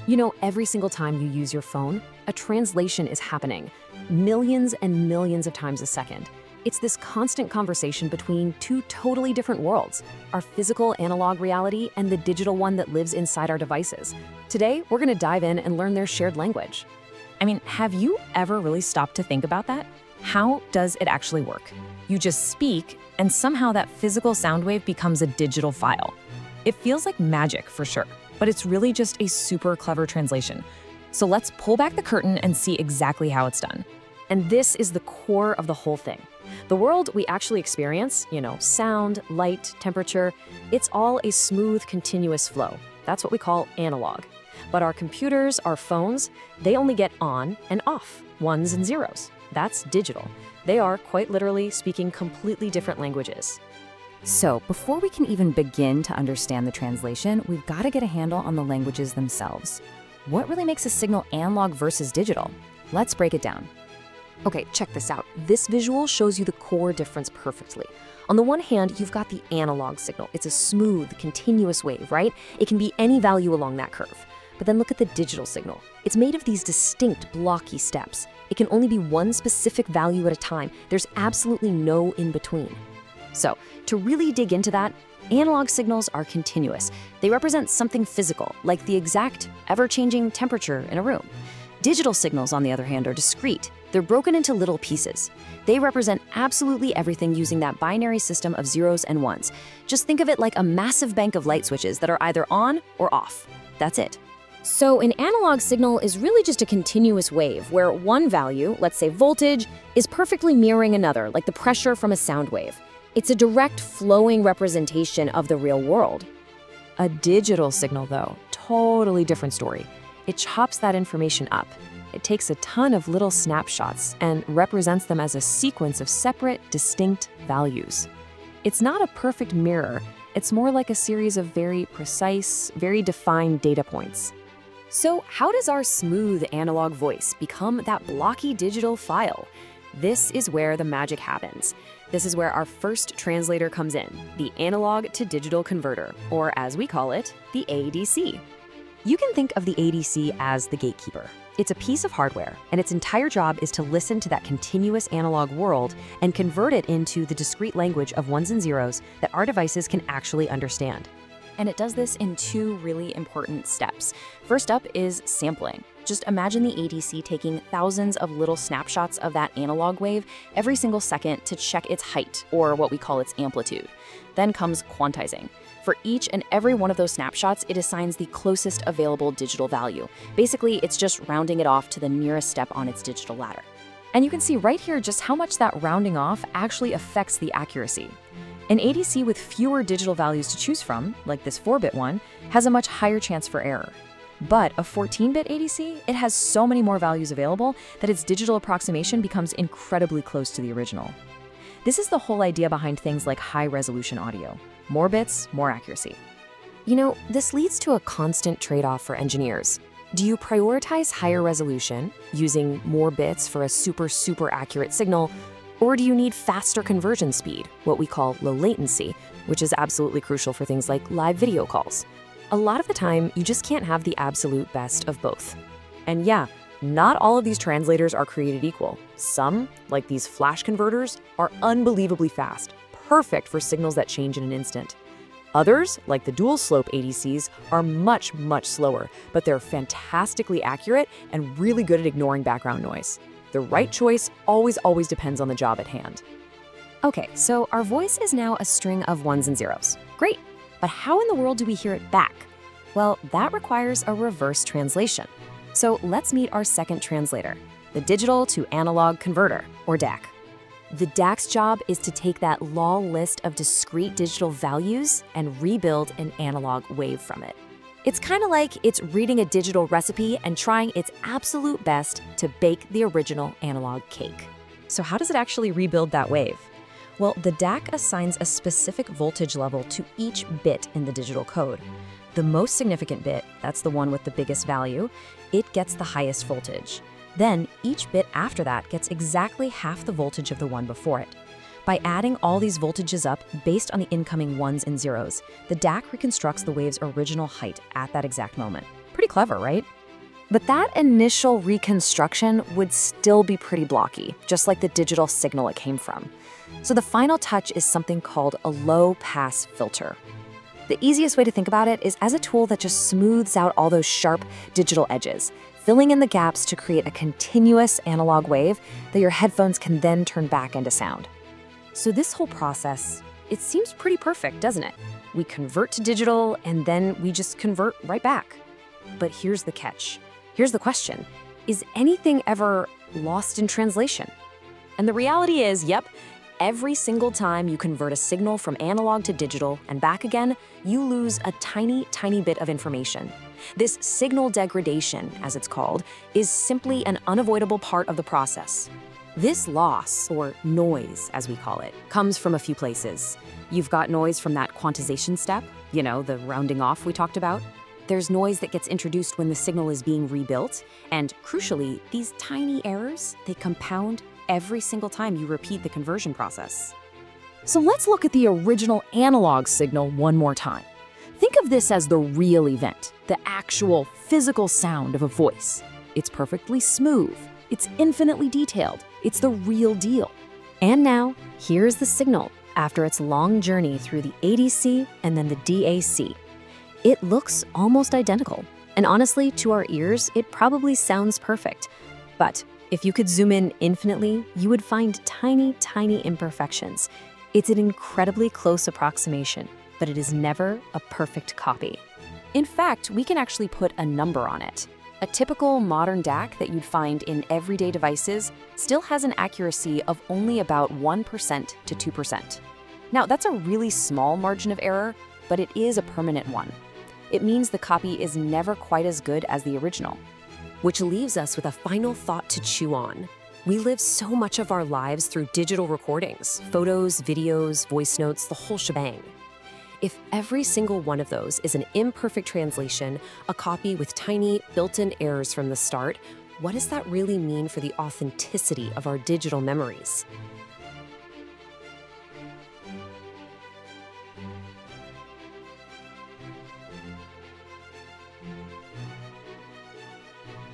You know, every single time you use your phone, a translation is happening, millions and millions of times a second. It's this constant conversation between two totally different worlds, our physical analog reality and the digital one that lives inside our devices. Today, we're going to dive in and learn their shared language. I mean, have you ever really stopped to think about that? How does it actually work? You just speak, and somehow that physical sound wave becomes a digital file. It feels like magic for sure, but it's really just a super clever translation. So let's pull back the curtain and see exactly how it's done. And this is the core of the whole thing. The world we actually experience, sound, light, temperature, it's all a smooth, continuous flow. That's what we call analog. But our computers, our phones, they only get on and off, ones and zeros. That's digital. They are, quite literally, speaking completely different languages. So before we can even begin to understand the translation, we've got to get a handle on the languages themselves. What really makes a signal analog versus digital? Let's break it down. Okay, check this out. This visual shows you the core difference perfectly. On the one hand, you've got the analog signal. It's a smooth, continuous wave, right? It can be any value along that curve. But then look at the digital signal. It's made of these distinct, blocky steps. It can only be one specific value at a time. There's absolutely no in-between. So, to really dig into that, analog signals are continuous. They represent something physical, like the exact, ever-changing temperature in a room. Digital signals, on the other hand, are discrete. They're broken into little pieces. They represent absolutely everything using that binary system of zeros and ones. Just think of it like a massive bank of light switches that are either on or off. That's it. So an analog signal is really just a continuous wave where one value, let's say voltage, is perfectly mirroring another, like the pressure from a sound wave. It's a direct flowing representation of the real world. A digital signal, though, totally different story. It chops that information up. It takes a ton of little snapshots and represents them as a sequence of separate, distinct values. It's not a perfect mirror. It's more like a series of very precise, very defined data points. So how does our smooth analog voice become that blocky digital file? This is where the magic happens. This is where our first translator comes in, the analog to digital converter, or as we call it, the ADC. You can think of the ADC as the gatekeeper. It's a piece of hardware, and its entire job is to listen to that continuous analog world and convert it into the discrete language of ones and zeros that our devices can actually understand. And it does this in two really important steps. First up is sampling. Just imagine the ADC taking thousands of little snapshots of that analog wave every single second to check its height, or what we call its amplitude. Then comes quantizing. For each and every one of those snapshots, it assigns the closest available digital value. Basically, it's just rounding it off to the nearest step on its digital ladder. And you can see right here just how much that rounding off actually affects the accuracy. An ADC with fewer digital values to choose from, like this 4-bit one, has a much higher chance for error. But a 14-bit ADC, it has so many more values available that its digital approximation becomes incredibly close to the original. This is the whole idea behind things like high-resolution audio. More bits, more accuracy. This leads to a constant trade-off for engineers. Do you prioritize higher resolution, using more bits for a super accurate signal, or do you need faster conversion speed, what we call low latency, which is absolutely crucial for things like live video calls? A lot of the time, you just can't have the absolute best of both. And yeah, not all of these translators are created equal. Some, like these flash converters, are unbelievably fast, perfect for signals that change in an instant. Others, like the dual-slope ADCs, are much slower, but they're fantastically accurate and really good at ignoring background noise. The right choice always depends on the job at hand. Okay, so our voice is now a string of ones and zeros. Great, but how in the world do we hear it back? Well, that requires a reverse translation. So let's meet our second translator, the digital to analog converter, or DAC. The DAC's job is to take that long list of discrete digital values and rebuild an analog wave from it. It's kind of like it's reading a digital recipe and trying its absolute best to bake the original analog cake. So how does it actually rebuild that wave? Well, the DAC assigns a specific voltage level to each bit in the digital code. The most significant bit, that's the one with the biggest value, it gets the highest voltage. Then each bit after that gets exactly half the voltage of the one before it. By adding all these voltages up based on the incoming ones and zeros, the DAC reconstructs the wave's original height at that exact moment. Pretty Pretty clever, right? But that initial reconstruction would still be pretty blocky, just like the digital signal it came from. So the final touch is something called a low-pass filter. The easiest way to think about it is as a tool that just smooths out all those sharp digital edges, filling in the gaps to create a continuous analog wave that your headphones can then turn back into sound. So this whole process, it seems pretty perfect, doesn't it? We convert to digital and then we just convert right back. But here's the catch. Here's the question. Is anything ever lost in translation? And the reality is, yep, every single time you convert a signal from analog to digital and back again, you lose a tiny, tiny bit of information. This signal degradation, as it's called, is simply an unavoidable part of the process. This loss, or noise as we call it, comes from a few places. You've got noise from that quantization step, the rounding off we talked about. There's noise that gets introduced when the signal is being rebuilt, and crucially, these tiny errors, they compound every single time you repeat the conversion process. So let's look at the original analog signal one more time. Think of this as the real event, the actual physical sound of a voice. It's perfectly smooth, it's infinitely detailed, it's the real deal. And now, here's the signal after its long journey through the ADC and then the DAC. It looks almost identical, and honestly, to our ears, it probably sounds perfect. But if you could zoom in infinitely, you would find tiny, tiny imperfections. It's an incredibly close approximation, but it is never a perfect copy. In fact, we can actually put a number on it. A typical modern DAC that you'd find in everyday devices still has an accuracy of only about 1% to 2%. Now, that's a really small margin of error, but it is a permanent one. It means the copy is never quite as good as the original. Which leaves us with a final thought to chew on. We live so much of our lives through digital recordings, photos, videos, voice notes, the whole shebang. If every single one of those is an imperfect translation, a copy with tiny built-in errors from the start, what does that really mean for the authenticity of our digital memories?